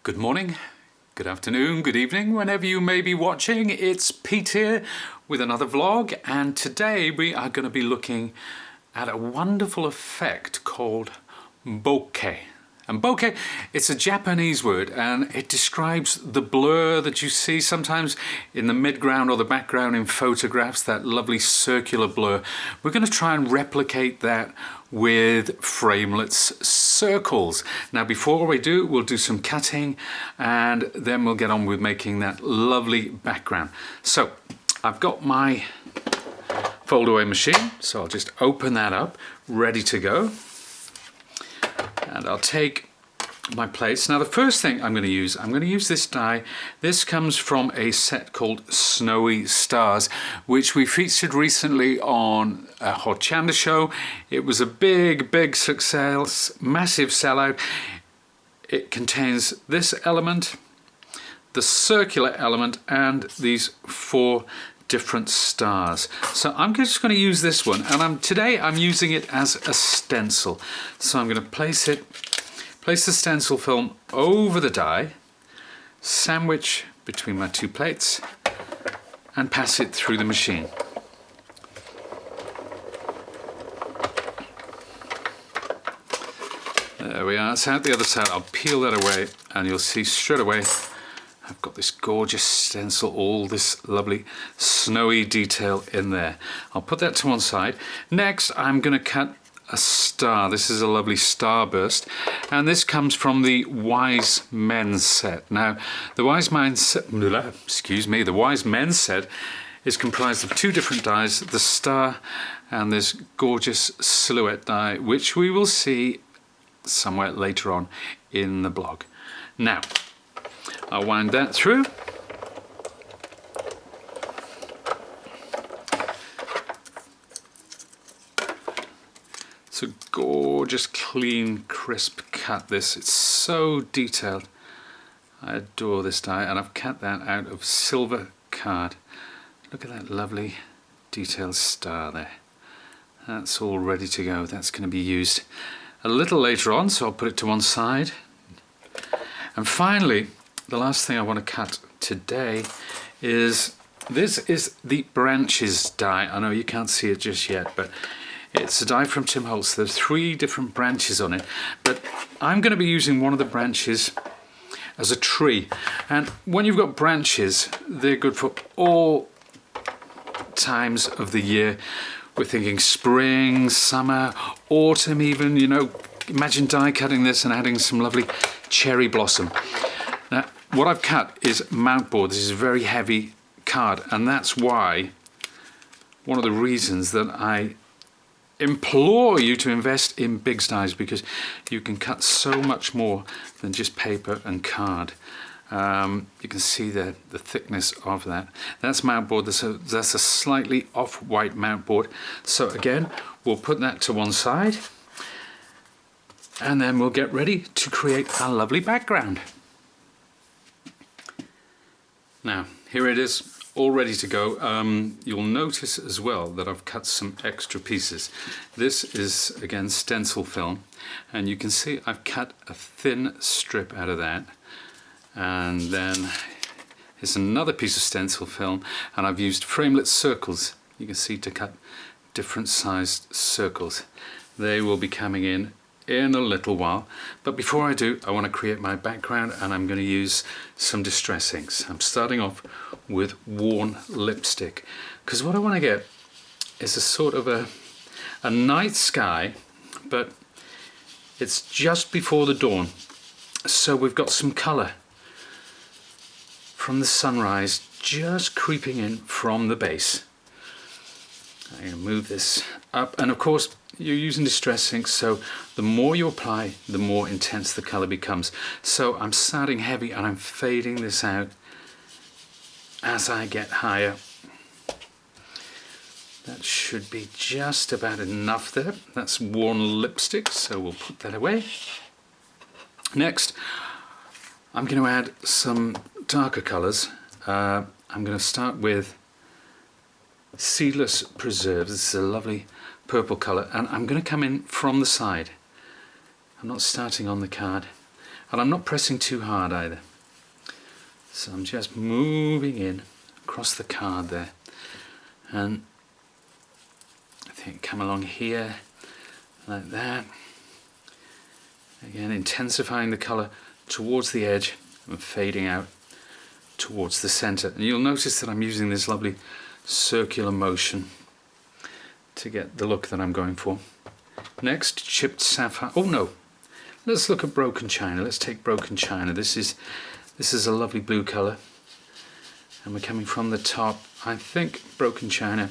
Good morning, good afternoon, good evening, whenever you may be watching. It's Pete here with another vlog, and today we are going to be looking at a wonderful effect called bokeh. And bokeh, it's a Japanese word, and it describes the blur that you see sometimes in the midground or the background in photographs, that lovely circular blur. We're going to try and replicate that with framelits circles. Now before we do, we'll do some cutting and then we'll get on with making that lovely background. So I've got my fold away machine, so I'll just open that up, ready to go. And I'll take my plates. Now the first thing I'm going to use this die. This comes from a set called Snowy Stars, which we featured recently on a Hot Chanda show. It was a big success, massive sellout. It contains this element, the circular element, and these 4 different stars. So I'm just going to use this one, and today I'm using it as a stencil. So I'm going to place the stencil film over the die, sandwich between my 2 plates, and pass it through the machine. There we are. It's out the other side. I'll peel that away and you'll see straight away I've got this gorgeous stencil, all this lovely snowy detail in there. I'll put that to one side. Next, I'm going to cut a star. This is a lovely starburst, and this comes from the Wise Men set. Now, the Wise Men set, the Wise Men set is comprised of 2 different dies, the star and this gorgeous silhouette die, which we will see somewhere later on in the blog. Now, I'll wind that through. It's a gorgeous, clean, crisp cut, this. It's so detailed. I adore this die, and I've cut that out of silver card. Look at that lovely detailed star there. That's all ready to go. That's going to be used a little later on, so I'll put it to one side. And finally, the last thing I want to cut today is, this is the branches die. I know you can't see it just yet, but it's a die from Tim Holtz. There's 3 different branches on it, but I'm going to be using one of the branches as a tree. And when you've got branches, they're good for all times of the year. We're thinking spring, summer, autumn even, you know. Imagine die cutting this and adding some lovely cherry blossom. Now, what I've cut is mountboard. This is a very heavy card, and that's why, one of the reasons that I implore you to invest in big dies, because you can cut so much more than just paper and card. You can see the thickness of that. That's mountboard. That's a slightly off-white mountboard. So again, we'll put that to one side, and then we'll get ready to create our lovely background. Now, here it is, all ready to go. You'll notice as well that I've cut some extra pieces. This is, again, stencil film, and you can see I've cut a thin strip out of that. And then here's another piece of stencil film, and I've used framelit circles, you can see, to cut different sized circles. They will be coming in a little while, but before I do, I want to create my background, and I'm going to use some distress inks. I'm starting off with worn lipstick, because what I want to get is a sort of a night sky, but it's just before the dawn, so we've got some colour from the sunrise just creeping in from the base. I'm going to move this up, and of course you're using distress ink, so the more you apply, the more intense the colour becomes. So I'm starting heavy and I'm fading this out as I get higher. That should be just about enough there. That's worn lipstick, so we'll put that away. Next, I'm going to add some darker colours. I'm going to start with Seedless Preserves. This is a lovely purple colour, and I'm going to come in from the side. I'm not starting on the card. And I'm not pressing too hard either. So I'm just moving in across the card there. And I think come along here like that. Again, intensifying the colour towards the edge and fading out towards the centre. And you'll notice that I'm using this lovely circular motion to get the look that I'm going for. Next, chipped sapphire. Oh no, let's look at broken china. Let's take broken china. This is a lovely blue colour, and we're coming from the top. I think broken china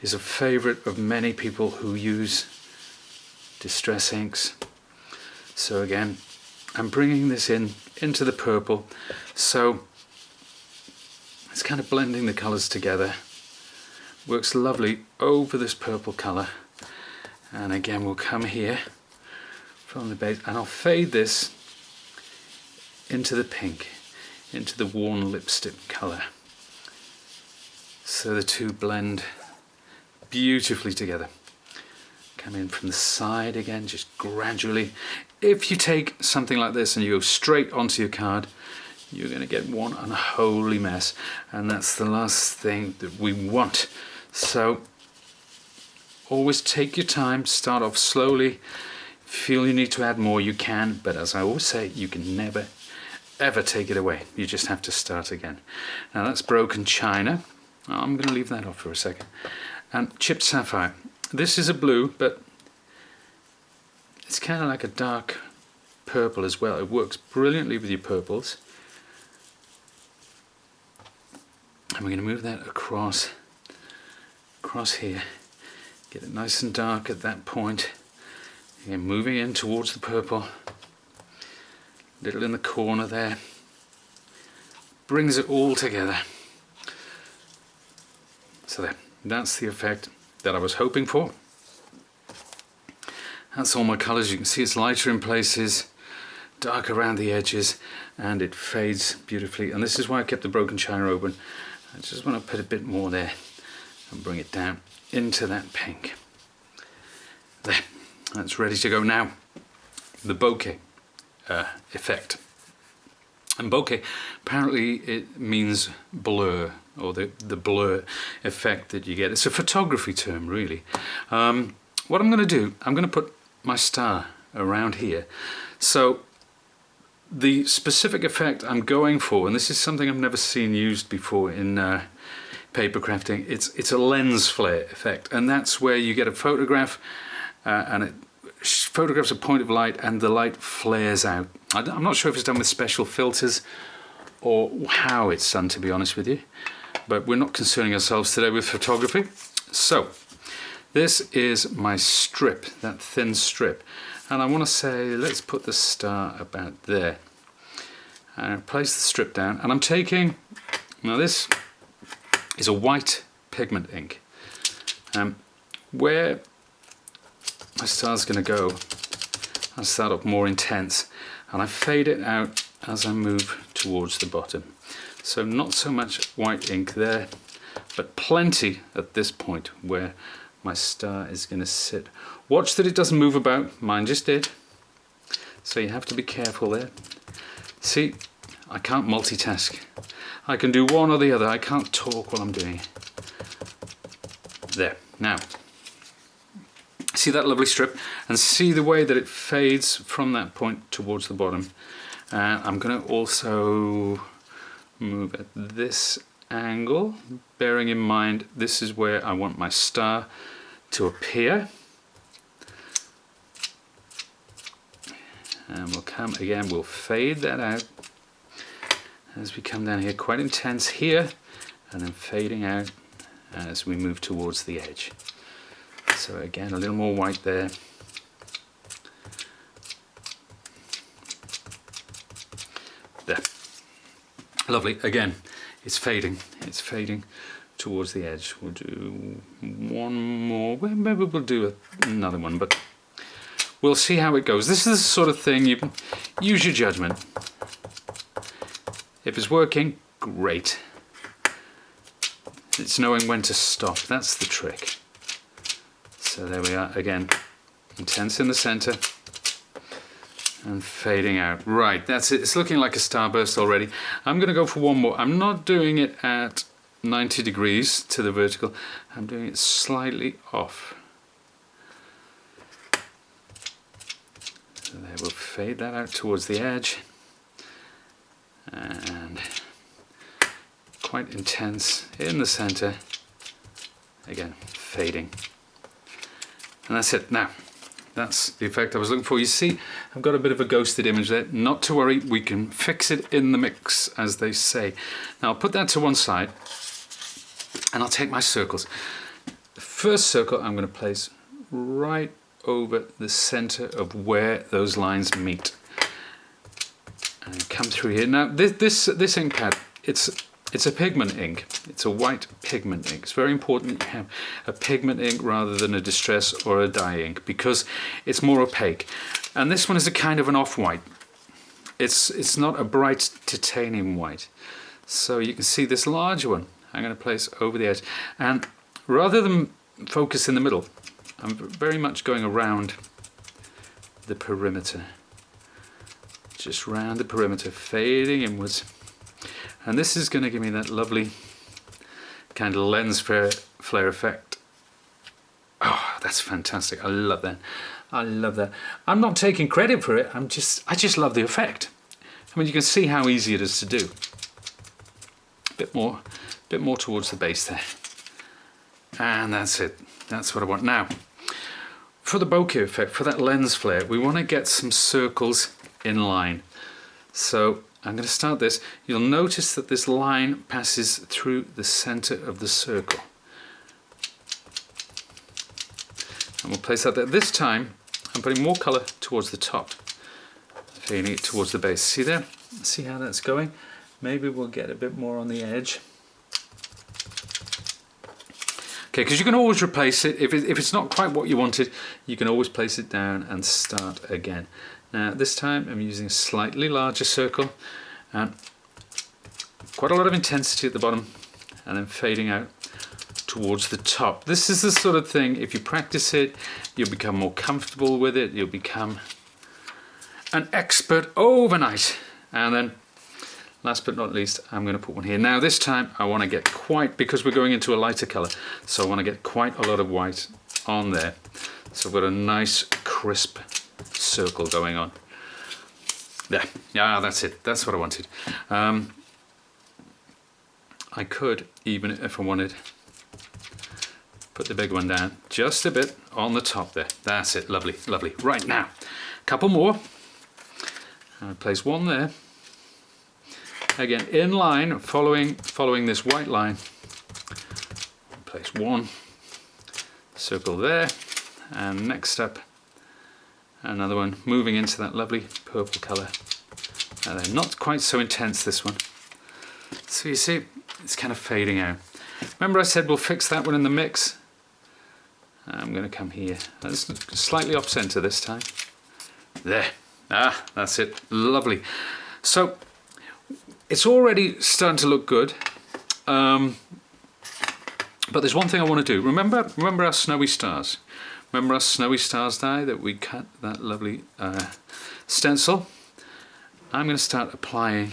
is a favourite of many people who use distress inks. So again, I'm bringing this into the purple, so it's kind of blending the colours together. Works lovely over this purple colour. And again, we'll come here from the base, and I'll fade this into the pink, into the worn lipstick colour. So the two blend beautifully together. Come in from the side again, just gradually. If you take something like this and you go straight onto your card, you're going to get one unholy mess, and that's the last thing that we want. So always take your time, start off slowly. If you feel you need to add more, you can, but as I always say, you can never ever take it away. You just have to start again. Now that's broken china. I'm going to leave that off for a second. And chipped sapphire. This is a blue, but it's kind of like a dark purple as well. It works brilliantly with your purples. And we're going to move that across here. Get it nice and dark at that point. Again, moving in towards the purple. Little in the corner there. Brings it all together. So there, that's the effect that I was hoping for. That's all my colours. You can see it's lighter in places, dark around the edges, and it fades beautifully. And this is why I kept the broken china open. I just want to put a bit more there and bring it down into that pink. There, that's ready to go now. The bokeh effect. And bokeh, apparently it means blur, or the blur effect that you get. It's a photography term, really. What I'm going to do, I'm going to put my star around here. So the specific effect I'm going for, and this is something I've never seen used before in paper crafting, it's a lens flare effect, and that's where you get a photograph and it photographs a point of light and the light flares out. I'm not sure if it's done with special filters or how it's done, to be honest with you, but we're not concerning ourselves today with photography. So this is my strip, that thin strip, and I want to say let's put the star about there and place the strip down. And I'm taking, now this is a white pigment ink, where my star's going to go, I start off more intense and I fade it out as I move towards the bottom. So not so much white ink there, but plenty at this point where my star is going to sit. Watch that it doesn't move about, mine just did. So you have to be careful there. See, I can't multitask. I can do one or the other, I can't talk while I'm doing it. There, now. See that lovely strip, and see the way that it fades from that point towards the bottom. I'm going to also move at this angle, bearing in mind this is where I want my star to appear. And we'll come again, we'll fade that out as we come down here, quite intense here, and then fading out as we move towards the edge. So again, a little more white there. There. Lovely. Again, it's fading towards the edge. We'll do one more. Well, maybe we'll do another one, but we'll see how it goes. This is the sort of thing you use your judgment. If it's working, great. It's knowing when to stop. That's the trick. So there we are again, intense in the center, and fading out. Right, that's it. It's looking like a starburst already. I'm going to go for one more. I'm not doing it at 90 degrees to the vertical. I'm doing it slightly off. So there, we'll fade that out towards the edge. And quite intense in the center. Again, fading. And that's it. Now, that's the effect I was looking for. You see, I've got a bit of a ghosted image there. Not to worry, we can fix it in the mix, as they say. Now, I'll put that to one side, and I'll take my circles. The first circle I'm going to place right over the center of where those lines meet. And come through here. Now, this ink pad, it's a pigment ink. It's a white pigment ink. It's very important that you have a pigment ink rather than a distress or a dye ink because it's more opaque. And this one is a kind of an off-white. It's not a bright titanium white. So you can see this larger one I'm going to place over the edge. And rather than focus in the middle, I'm very much going around the perimeter. Just round the perimeter, fading inwards. And this is going to give me that lovely kind of lens flare effect. Oh, that's fantastic. I love that. I love that. I'm not taking credit for it. I just love the effect. I mean, you can see how easy it is to do. A bit more towards the base there. And that's it. That's what I want. Now, for the bokeh effect, for that lens flare, we want to get some circles in line. So I'm going to start this. You'll notice that this line passes through the center of the circle. And we'll place that there. This time, I'm putting more color towards the top, fading it towards the base. See there? See how that's going? Maybe we'll get a bit more on the edge. Okay, because you can always replace it. If it's not quite what you wanted, you can always place it down and start again. Now this time I'm using a slightly larger circle and quite a lot of intensity at the bottom and then fading out towards the top. This is the sort of thing, if you practice it, you'll become more comfortable with it, you'll become an expert overnight. And then last but not least, I'm going to put one here. Now this time I want to get quite, because we're going into a lighter color, so I want to get quite a lot of white on there. So I've got a nice crisp circle going on. There, yeah, that's it. That's what I wanted. I could, even if I wanted, put the big one down just a bit on the top there. That's it. Lovely, lovely. Right now, a couple more. I place one there. Again, in line, following this white line. Place one circle there, and next up, another one moving into that lovely purple colour. And they're not quite so intense, this one. So you see, it's kind of fading out. Remember I said we'll fix that one in the mix? I'm going to come here. It's slightly off centre this time. There. Ah, that's it. Lovely. So it's already starting to look good. But there's one thing I want to do. Remember our snowy stars? Remember our snowy stars die that we cut, that lovely stencil? I'm going to start applying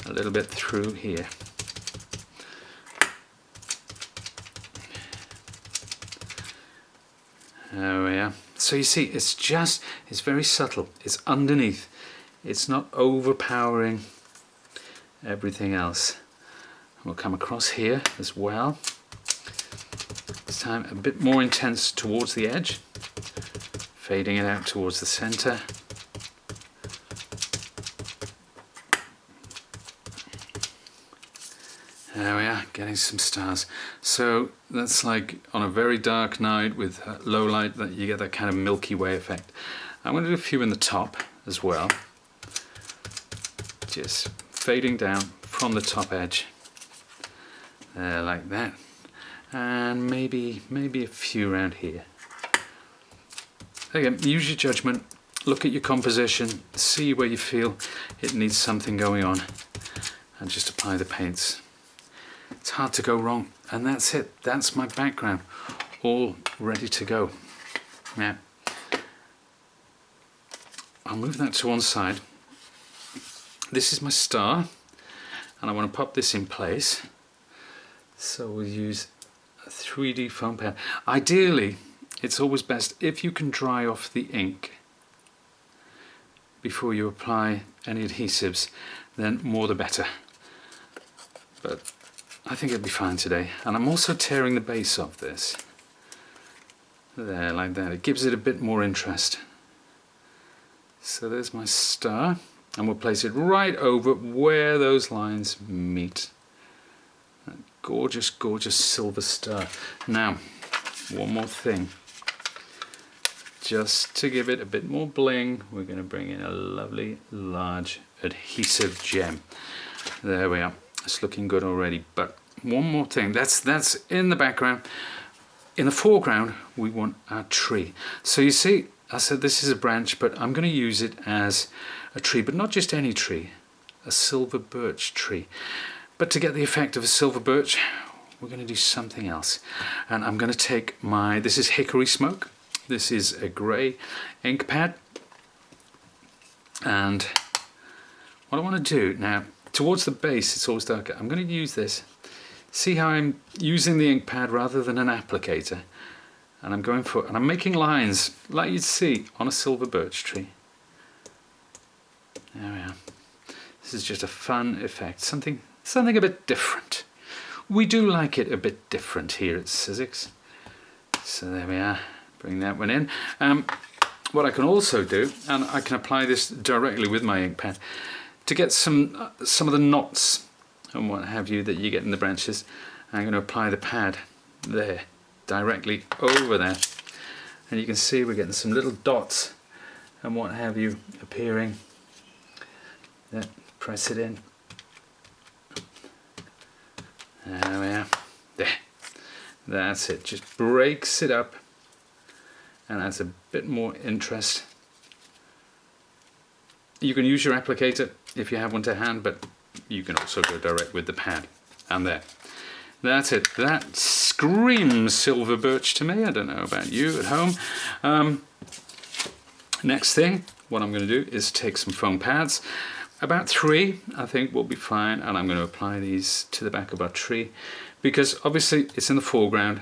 a little bit through here. There we are. So you see, it's very subtle. It's underneath. It's not overpowering everything else. We'll come across here as well. This time a bit more intense towards the edge, fading it out towards the center. There we are, getting some stars. So that's like on a very dark night with low light that you get that kind of Milky Way effect. I'm going to do a few in the top as well. Just fading down from the top edge. Like that. And maybe a few around here. Again, use your judgment, look at your composition, see where you feel it needs something going on, and just apply the paints. It's hard to go wrong, and that's it. That's my background, all ready to go. Yeah. I'll move that to one side. This is my star, and I want to pop this in place. So we'll use a 3D foam pad. Ideally, it's always best if you can dry off the ink before you apply any adhesives, then more the better. But I think it'll be fine today. And I'm also tearing the base of this. There, like that. It gives it a bit more interest. So there's my star, and we'll place it right over where those lines meet. That gorgeous, gorgeous silver star. Now, one more thing. Just to give it a bit more bling, we're going to bring in a lovely large adhesive gem. There we are. It's looking good already. But one more thing. That's in the background. In the foreground, we want our tree. So you see, I said this is a branch, but I'm going to use it as a tree, but not just any tree, a silver birch tree. But to get the effect of a silver birch, we're going to do something else. And I'm going to take this is hickory smoke. This is a grey ink pad. And what I want to do now, towards the base, it's always darker. I'm going to use this. See how I'm using the ink pad rather than an applicator. And I'm making lines like you'd see on a silver birch tree. There we are. This is just a fun effect, something a bit different. We do like it a bit different here at Sizzix. So there we are. Bring that one in. What I can also do, and I can apply this directly with my ink pad, to get some of the knots and what have you that you get in the branches, I'm going to apply the pad there, directly over there. And you can see we're getting some little dots and what have you appearing. Then press it in. There we are. There. That's it. Just breaks it up and adds a bit more interest. You can use your applicator if you have one to hand, but you can also go direct with the pad. And there. That's it. That screams silver birch to me. I don't know about you at home. Next thing, what I'm going to do is take some foam pads. About 3, I think, will be fine. And I'm going to apply these to the back of our tree, because obviously it's in the foreground.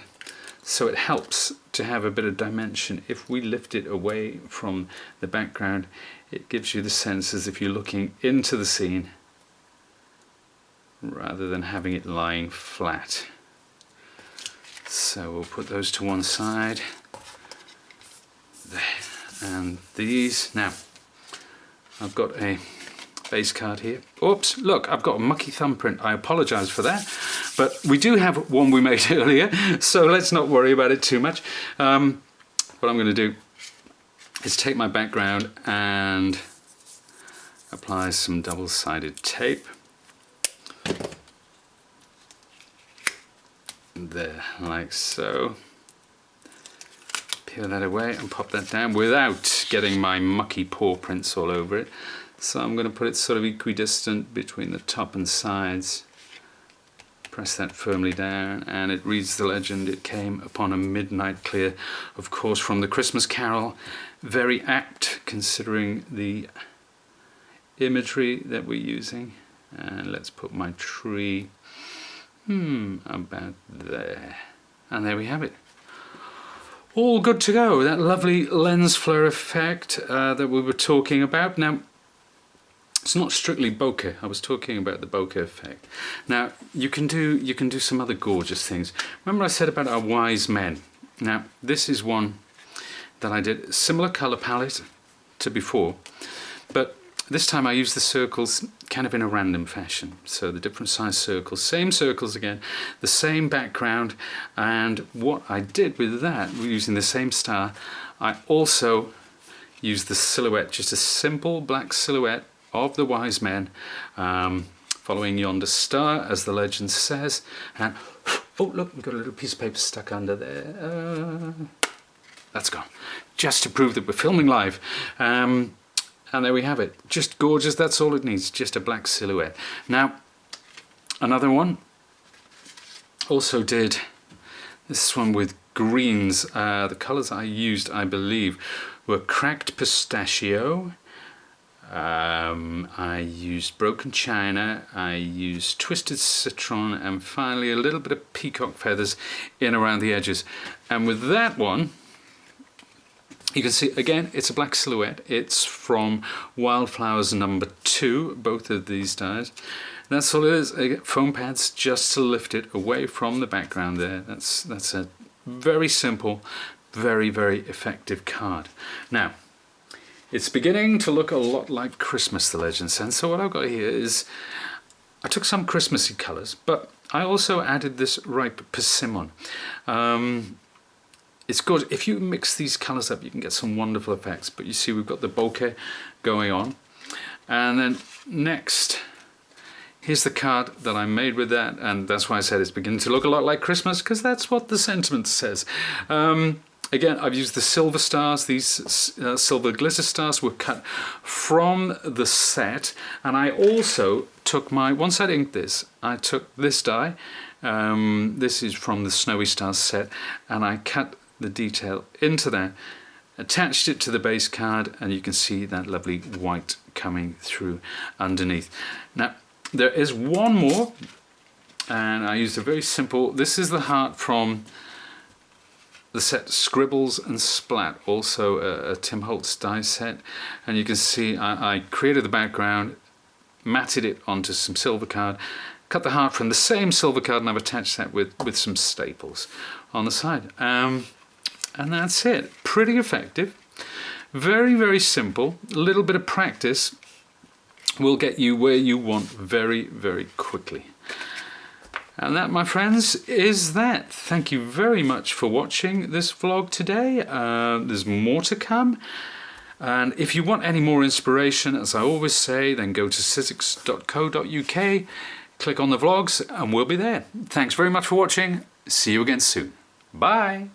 So it helps to have a bit of dimension. If we lift it away from the background, it gives you the sense as if you're looking into the scene rather than having it lying flat. So we'll put those to one side. There. And these. Now, I've got a base card here. Oops, look, I've got a mucky thumbprint. I apologize for that. But we do have one we made earlier, so let's not worry about it too much. What I'm going to do is take my background and apply some double-sided tape. There, like so. Peel that away and pop that down without getting my mucky paw prints all over it. So I'm going to put it sort of equidistant between the top and sides. Press that firmly down, and it reads the legend, "It came upon a midnight clear," of course from the Christmas Carol. Very apt considering the imagery that we're using. And let's put my tree about there. And there we have it. All good to go. That lovely lens flare effect that we were talking about. Now, it's not strictly bokeh. I was talking about the bokeh effect. Now, you can do some other gorgeous things. Remember I said about our wise men? Now, this is one that I did, similar color palette to before, but this time I used the circles kind of in a random fashion. So the different size circles, same circles again, the same background, and what I did with that, using the same star, I also used the silhouette, just a simple black silhouette of the wise men, following yonder star, as the legend says. And oh look, we've got a little piece of paper stuck under there. That's gone, just to prove that we're filming live. And there we have it, just gorgeous. That's all it needs, just a black silhouette. Now, another one, also did this one with greens. The colours I used, I believe, were cracked pistachio, I used broken china, I used twisted citron, and finally a little bit of peacock feathers in around the edges. And with that one, you can see again it's a black silhouette. It's from Wildflowers #2, both of these dies. That's all it is. Foam pads just to lift it away from the background there. That's a very simple, very, very effective card. Now, it's beginning to look a lot like Christmas, the legend says. So what I've got here is, I took some Christmassy colours, but I also added this ripe persimmon. It's good. If you mix these colours up, you can get some wonderful effects. But you see we've got the bokeh going on. And then next, here's the card that I made with that, and that's why I said it's beginning to look a lot like Christmas, because that's what the sentiment says. Again, I've used the silver stars. These silver glitter stars were cut from the set, and I also took once I'd inked this, I took this die. This is from the Snowy Stars set, and I cut the detail into that, attached it to the base card, and you can see that lovely white coming through underneath. Now, there is one more, and I used a very simple, this is the heart from the set Scribbles and Splat, also a Tim Holtz die set, and you can see I created the background, matted it onto some silver card, cut the heart from the same silver card, and I've attached that with some staples on the side. And that's it. Pretty effective. Very, very simple. A little bit of practice will get you where you want very, very quickly. And that, my friends, is that. Thank you very much for watching this vlog today. There's more to come. And if you want any more inspiration, as I always say, then go to sizzix.co.uk, click on the vlogs, and we'll be there. Thanks very much for watching. See you again soon. Bye.